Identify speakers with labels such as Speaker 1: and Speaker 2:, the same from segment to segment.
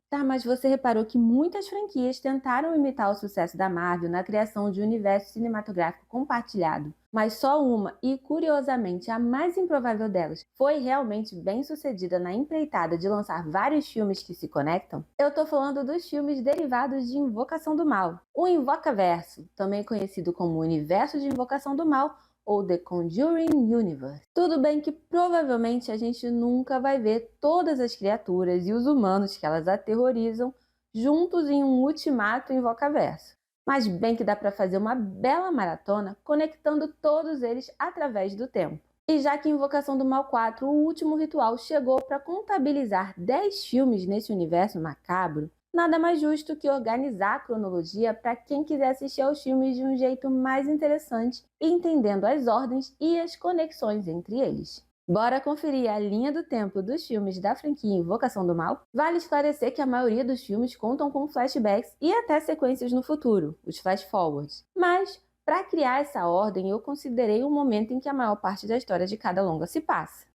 Speaker 1: Tá, mas você reparou que muitas franquias tentaram imitar o sucesso da Marvel na criação de um universo cinematográfico compartilhado, mas só uma, e curiosamente a mais improvável delas, foi realmente bem sucedida na empreitada de lançar vários filmes que se conectam? Eu tô falando dos filmes derivados de Invocação do Mal, o Invocaverso, também conhecido como Universo de Invocação do Mal ou The Conjuring Universe. Tudo bem que provavelmente a gente nunca vai ver todas as criaturas e os humanos que elas aterrorizam juntos em um ultimato invocaverso. Mas bem que dá para fazer uma bela maratona conectando todos eles através do tempo. E já que Invocação do Mal 4, o último ritual, chegou para contabilizar 10 filmes nesse universo macabro, nada mais justo que organizar a cronologia para quem quiser assistir aos filmes de um jeito mais interessante, entendendo as ordens e as conexões entre eles. Bora conferir a linha do tempo dos filmes da franquia Invocação do Mal? Vale esclarecer que a maioria dos filmes contam com flashbacks e até sequências no futuro, os flash forwards. Mas, para criar essa ordem, eu considerei o momento em que a maior parte da história de cada longa se passa.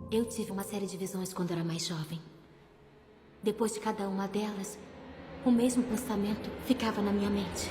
Speaker 2: Eu tive uma série de visões quando era mais jovem. Depois de cada uma delas, o mesmo pensamento ficava na minha mente.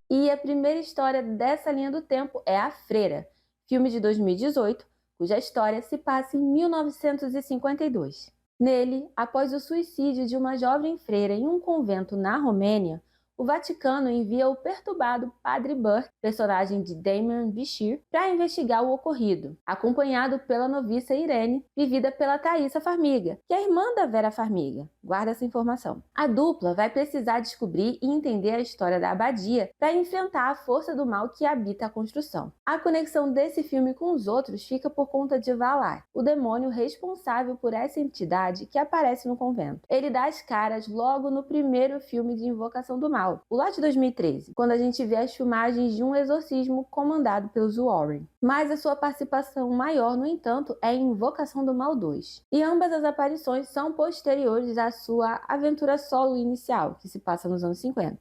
Speaker 1: E a primeira história dessa linha do tempo é A Freira, filme de 2018, cuja história se passa em 1952. Nele, após o suicídio de uma jovem freira em um convento na Romênia, o Vaticano envia o perturbado Padre Burke, personagem de Damien Bichir, para investigar o ocorrido, acompanhado pela noviça Irene, vivida pela Thaisa Farmiga, que é irmã da Vera Farmiga. Guarda essa informação. A dupla vai precisar descobrir e entender a história da abadia para enfrentar a força do mal que habita a construção. A conexão desse filme com os outros fica por conta de Valar, o demônio responsável por essa entidade que aparece no convento. Ele dá as caras logo no primeiro filme de Invocação do Mal, o lá de 2013, quando a gente vê as filmagens de um exorcismo comandado pelos Warren. Mas a sua participação maior, no entanto, é em Invocação do Mal 2. E ambas as aparições são posteriores à sua aventura solo inicial, que se passa nos anos 50.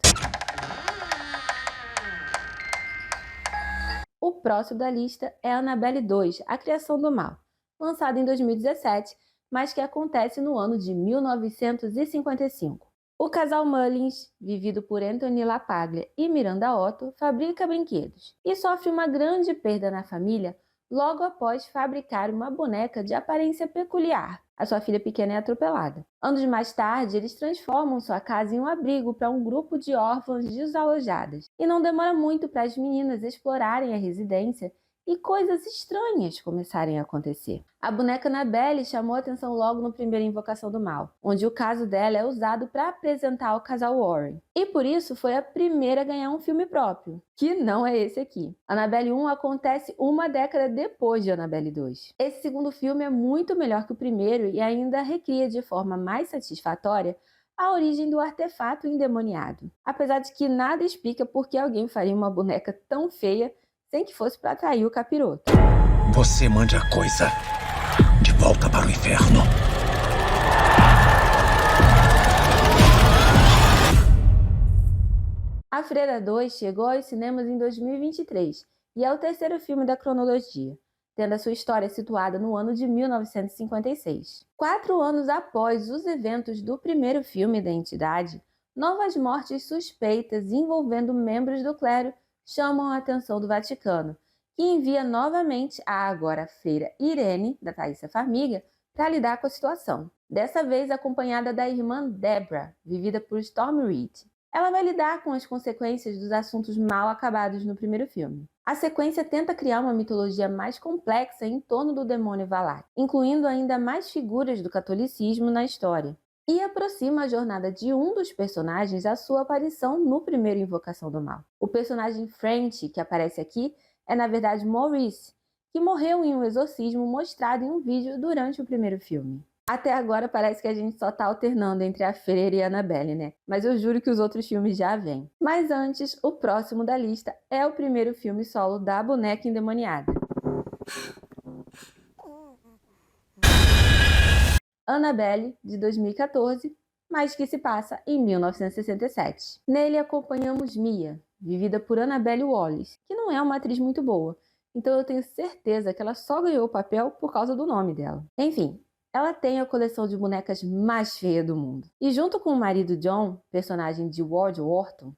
Speaker 1: O próximo da lista é Annabelle 2, A Criação do Mal, lançado em 2017, mas que acontece no ano de 1955. O casal Mullins, vivido por Anthony LaPaglia e Miranda Otto, fabrica brinquedos e sofre uma grande perda na família logo após fabricar uma boneca de aparência peculiar. A sua filha pequena é atropelada. Anos mais tarde, eles transformam sua casa em um abrigo para um grupo de órfãs desalojadas. E não demora muito para as meninas explorarem a residência e coisas estranhas começarem a acontecer. A boneca Annabelle chamou a atenção logo no primeiro Invocação do Mal, onde o caso dela é usado para apresentar o casal Warren. E por isso foi a primeira a ganhar um filme próprio, que não é esse aqui. Annabelle 1 acontece uma década depois de Annabelle 2. Esse segundo filme é muito melhor que o primeiro e ainda recria de forma mais satisfatória a origem do artefato endemoniado. Apesar de que nada explica por que alguém faria uma boneca tão feia sem que fosse para atrair o capiroto.
Speaker 3: Você mande a coisa de volta para o inferno.
Speaker 1: A Freira 2 chegou aos cinemas em 2023 e é o terceiro filme da cronologia, tendo a sua história situada no ano de 1956. 4 anos após os eventos do primeiro filme da entidade, novas mortes suspeitas envolvendo membros do clero chamam a atenção do Vaticano, que envia novamente a agora freira Irene, da Thaisa Farmiga, para lidar com a situação. Dessa vez acompanhada da irmã Deborah, vivida por Storm Reed. Ela vai lidar com as consequências dos assuntos mal acabados no primeiro filme. A sequência tenta criar uma mitologia mais complexa em torno do demônio Valar, incluindo ainda mais figuras do catolicismo na história, e aproxima a jornada de um dos personagens à sua aparição no primeiro Invocação do Mal. O personagem French, que aparece aqui, é na verdade Maurice, que morreu em um exorcismo mostrado em um vídeo durante o primeiro filme. Até agora parece que a gente só tá alternando entre a Freira e a Annabelle, né? Mas eu juro que os outros filmes já vêm. Mas antes, o próximo da lista é o primeiro filme solo da boneca endemoniada. Annabelle, de 2014, mas que se passa em 1967. Nele acompanhamos Mia, vivida por Annabelle Wallis, que não é uma atriz muito boa, então eu tenho certeza que ela só ganhou o papel por causa do nome dela. Enfim, ela tem a coleção de bonecas mais feia do mundo. E junto com o marido John, personagem de Ward Wharton,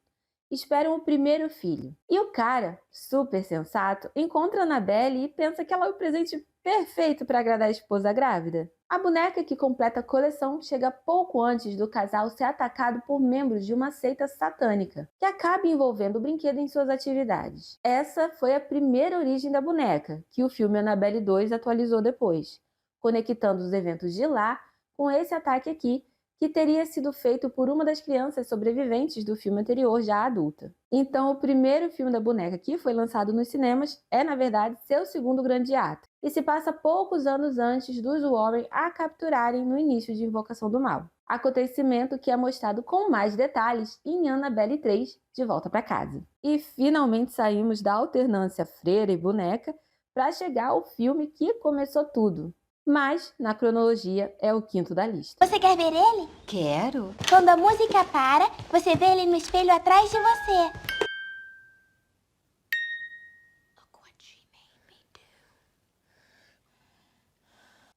Speaker 1: esperam o primeiro filho. E o cara, super sensato, encontra a Annabelle e pensa que ela é o presente perfeito para agradar a esposa grávida. A boneca que completa a coleção chega pouco antes do casal ser atacado por membros de uma seita satânica, que acaba envolvendo o brinquedo em suas atividades. Essa foi a primeira origem da boneca, que o filme Annabelle 2 atualizou depois, conectando os eventos de lá com esse ataque aqui, que teria sido feito por uma das crianças sobreviventes do filme anterior, já adulta. Então, o primeiro filme da boneca que foi lançado nos cinemas é, na verdade, seu segundo grande ato, e se passa poucos anos antes dos Warren a capturarem no início de Invocação do Mal. Acontecimento que é mostrado com mais detalhes em Annabelle 3, De Volta para Casa. E finalmente saímos da alternância freira e boneca para chegar ao filme que começou tudo. Mas, na cronologia, é o quinto da lista.
Speaker 4: Você quer ver ele?
Speaker 5: Quero.
Speaker 4: Quando a música para, você vê ele no espelho atrás de você.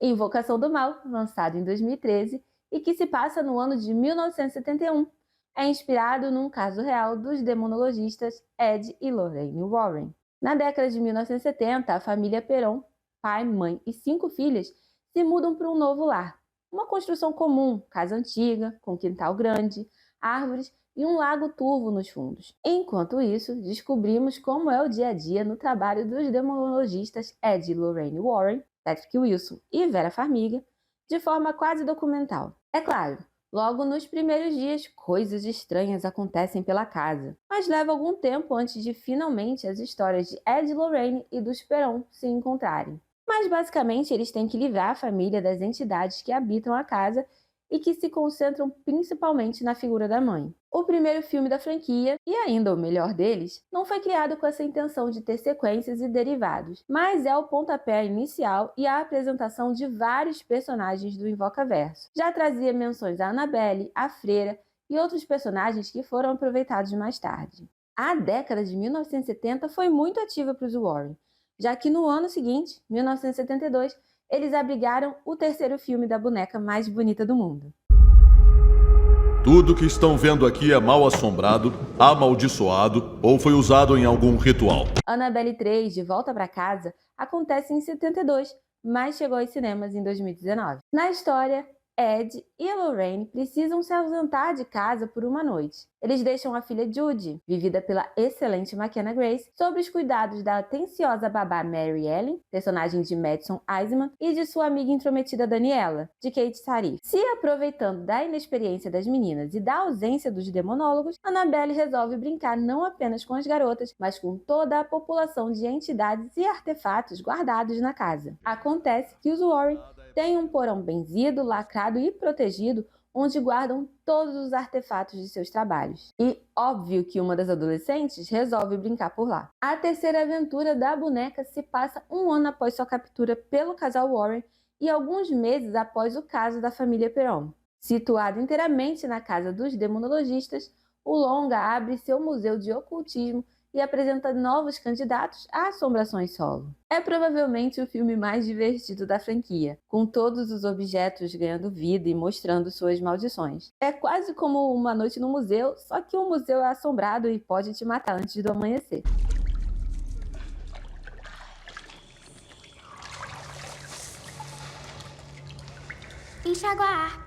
Speaker 1: Invocação do Mal, lançado em 2013 e que se passa no ano de 1971, é inspirado num caso real dos demonologistas Ed e Lorraine Warren. Na década de 1970, a família Perron, pai, mãe e 5 filhas, se mudam para um novo lar. Uma construção comum, casa antiga, com quintal grande, árvores e um lago turvo nos fundos. Enquanto isso, descobrimos como é o dia a dia no trabalho dos demonologistas Ed e Lorraine Warren, Patrick Wilson e Vera Farmiga, de forma quase documental. É claro, logo nos primeiros dias, coisas estranhas acontecem pela casa, mas leva algum tempo antes de finalmente as histórias de Ed e Lorraine e dos Perron se encontrarem. Mas basicamente eles têm que livrar a família das entidades que habitam a casa e que se concentram principalmente na figura da mãe. O primeiro filme da franquia, e ainda o melhor deles, não foi criado com essa intenção de ter sequências e derivados, mas é o pontapé inicial e a apresentação de vários personagens do Invocaverso. Já trazia menções a Annabelle, a Freira e outros personagens que foram aproveitados mais tarde. A década de 1970 foi muito ativa para os Warren, já que no ano seguinte, 1972, eles abrigaram o terceiro filme da boneca mais bonita do mundo.
Speaker 6: Tudo que estão vendo aqui é mal assombrado, amaldiçoado ou foi usado em algum ritual.
Speaker 1: Annabelle 3, De Volta para Casa, acontece em 72, mas chegou aos cinemas em 2019. Na história, Ed e a Lorraine precisam se ausentar de casa por uma noite. Eles deixam a filha Judy, vivida pela excelente McKenna Grace, sob os cuidados da atenciosa babá Mary Ellen, personagem de Madison Iseman, e de sua amiga intrometida Daniela, de Kate Sarif. Se aproveitando da inexperiência das meninas e da ausência dos demonólogos, Annabelle resolve brincar não apenas com as garotas, mas com toda a população de entidades e artefatos guardados na casa. Acontece que os Warren têm um porão benzido, lacrado e protegido, onde guardam todos os artefatos de seus trabalhos. E óbvio que uma das adolescentes resolve brincar por lá. A terceira aventura da boneca se passa um ano após sua captura pelo casal Warren e alguns meses após o caso da família Perron. Situado inteiramente na casa dos demonologistas, o longa abre seu museu de ocultismo e apresenta novos candidatos a assombrações solo. É provavelmente o filme mais divertido da franquia, com todos os objetos ganhando vida e mostrando suas maldições. É quase como uma noite no museu, só que o museu é assombrado e pode te matar antes do amanhecer.
Speaker 4: Enxaguar.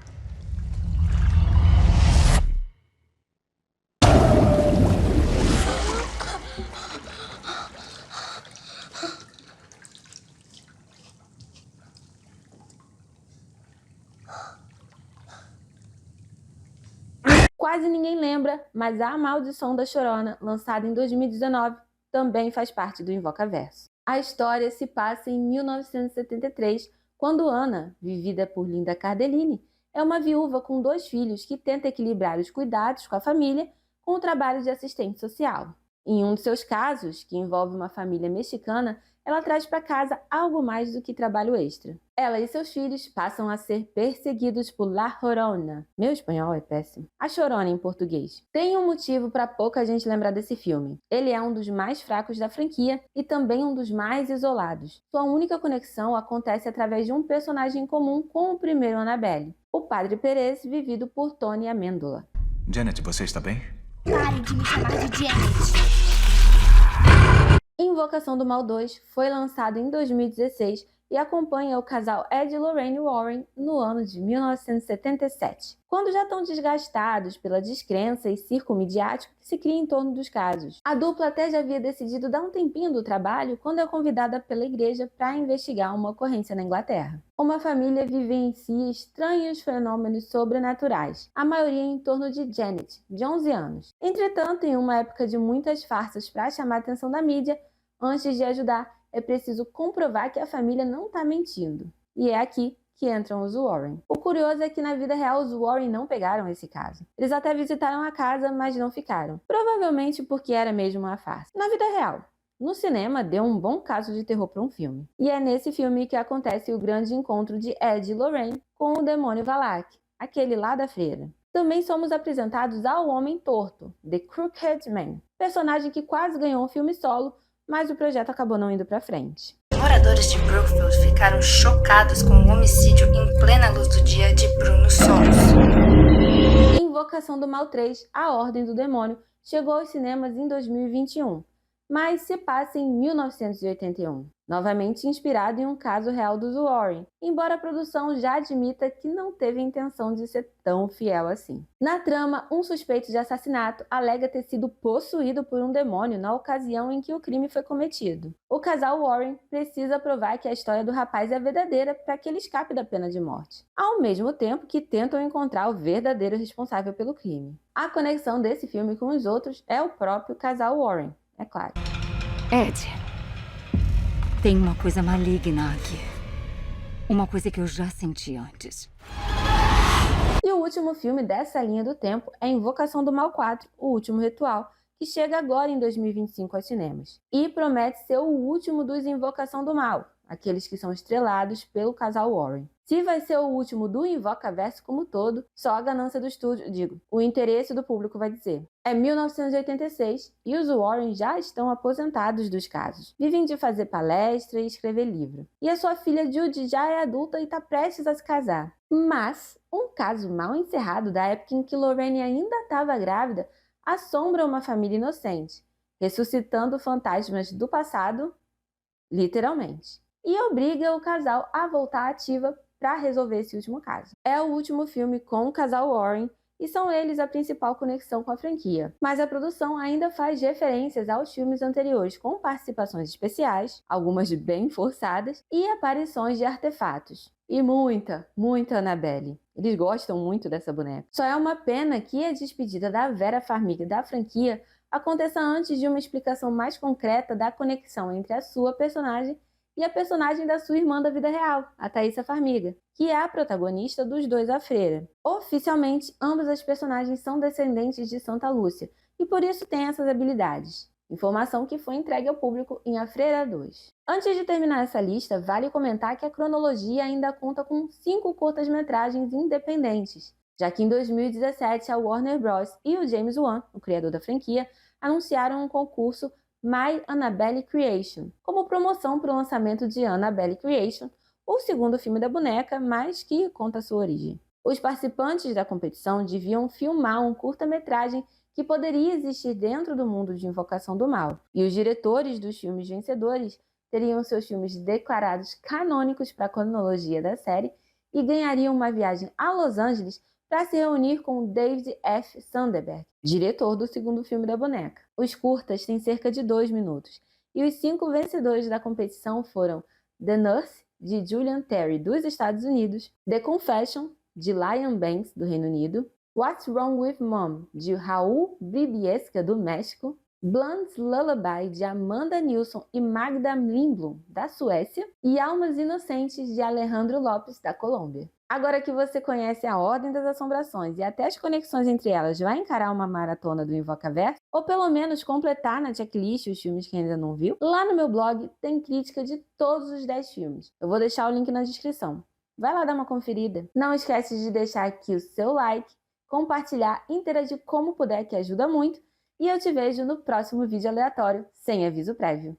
Speaker 1: Quase ninguém lembra, mas A Maldição da Chorona, lançada em 2019, também faz parte do Invocaverso. A história se passa em 1973, quando Anna, vivida por Linda Cardellini, é uma viúva com 2 filhos que tenta equilibrar os cuidados com a família com o trabalho de assistente social. Em um de seus casos, que envolve uma família mexicana, ela traz para casa algo mais do que trabalho extra. Ela e seus filhos passam a ser perseguidos por La Llorona. Meu espanhol é péssimo. A Chorona em português. Tem um motivo para pouca gente lembrar desse filme. Ele é um dos mais fracos da franquia e também um dos mais isolados. Sua única conexão acontece através de um personagem comum com o primeiro Annabelle, o Padre Pérez, vivido por Tony Amendola.
Speaker 3: Janet, você está bem?
Speaker 4: Pare de me chamar de Janet.
Speaker 1: Invocação do Mal 2 foi lançado em 2016 e acompanha o casal Ed e Lorraine Warren no ano de 1977, quando já estão desgastados pela descrença e circo midiático que se cria em torno dos casos. A dupla até já havia decidido dar um tempinho do trabalho quando é convidada pela igreja para investigar uma ocorrência na Inglaterra. Uma família vivencia estranhos fenômenos sobrenaturais, a maioria em torno de Janet, de 11 anos. Entretanto, em uma época de muitas farsas para chamar a atenção da mídia, antes de ajudar, é preciso comprovar que a família não está mentindo. E é aqui que entram os Warren. O curioso é que na vida real os Warren não pegaram esse caso. Eles até visitaram a casa, mas não ficaram. Provavelmente porque era mesmo uma farsa. Na vida real, no cinema deu um bom caso de terror para um filme. E é nesse filme que acontece o grande encontro de Ed e Lorraine com o demônio Valak, aquele lá da freira. Também somos apresentados ao Homem Torto, The Crooked Man, personagem que quase ganhou um filme solo, mas o projeto acabou não indo para frente.
Speaker 5: Moradores de Brookfield ficaram chocados com o homicídio em plena luz do dia de Bruno Soros.
Speaker 1: Invocação do Mal 3, A Ordem do Demônio, chegou aos cinemas em 2021, mas se passa em 1981, novamente inspirado em um caso real dos Warren, embora a produção já admita que não teve a intenção de ser tão fiel assim. Na trama, um suspeito de assassinato alega ter sido possuído por um demônio na ocasião em que o crime foi cometido. O casal Warren precisa provar que a história do rapaz é verdadeira para que ele escape da pena de morte, ao mesmo tempo que tentam encontrar o verdadeiro responsável pelo crime. A conexão desse filme com os outros é o próprio casal Warren, é claro.
Speaker 7: Ed, tem uma coisa maligna aqui. Uma coisa que eu já senti antes.
Speaker 1: E o último filme dessa linha do tempo é Invocação do Mal 4, O Último Ritual, que chega agora em 2025 aos cinemas. E promete ser o último dos Invocação do Mal, aqueles que são estrelados pelo casal Warren. Se vai ser o último do Invocaverso como todo, só a ganância do estúdio, o interesse do público vai dizer. É 1986 e os Warren já estão aposentados dos casos. Vivem de fazer palestra e escrever livro. E a sua filha Judy já é adulta e está prestes a se casar. Mas um caso mal encerrado da época em que Lorraine ainda estava grávida assombra uma família inocente, ressuscitando fantasmas do passado, literalmente, e obriga o casal a voltar ativa para resolver esse último caso. É o último filme com o casal Warren e são eles a principal conexão com a franquia. Mas a produção ainda faz referências aos filmes anteriores com participações especiais, algumas bem forçadas, e aparições de artefatos. E muita Annabelle. Eles gostam muito dessa boneca. Só é uma pena que a despedida da Vera Farmiga da franquia aconteça antes de uma explicação mais concreta da conexão entre a sua personagem e a personagem da sua irmã da vida real, a Thaísa Farmiga, que é a protagonista dos dois A Freira. Oficialmente, ambas as personagens são descendentes de Santa Lúcia e por isso têm essas habilidades. Informação que foi entregue ao público em A Freira 2. Antes de terminar essa lista, vale comentar que a cronologia ainda conta com 5 curtas-metragens independentes, já que em 2017 a Warner Bros. E o James Wan, o criador da franquia, anunciaram um concurso My Annabelle Creation, como promoção para o lançamento de Annabelle Creation, o segundo filme da boneca, mas que conta a sua origem. Os participantes da competição deviam filmar um curta-metragem que poderia existir dentro do mundo de Invocação do Mal, e os diretores dos filmes vencedores teriam seus filmes declarados canônicos para a cronologia da série e ganhariam uma viagem a Los Angeles para se reunir com David F. Sandberg, diretor do segundo filme da boneca. Os curtas têm cerca de 2 minutos, e os 5 vencedores da competição foram The Nurse, de Julian Terry, dos Estados Unidos, The Confession, de Liam Banks, do Reino Unido, What's Wrong with Mom, de Raul Bribiesca, do México, Blondes Lullaby, de Amanda Nilsson e Magda Lindblom, da Suécia, e Almas Inocentes, de Alejandro Lopes, da Colômbia. Agora que você conhece a Ordem das Assombrações e até as conexões entre elas, vai encarar uma maratona do Invocaverso? Ou pelo menos completar na checklist os filmes que ainda não viu? Lá no meu blog tem crítica de todos os 10 filmes. Eu vou deixar o link na descrição. Vai lá dar uma conferida. Não esquece de deixar aqui o seu like, compartilhar, interagir como puder, que ajuda muito. E eu te vejo no próximo vídeo aleatório, sem aviso prévio.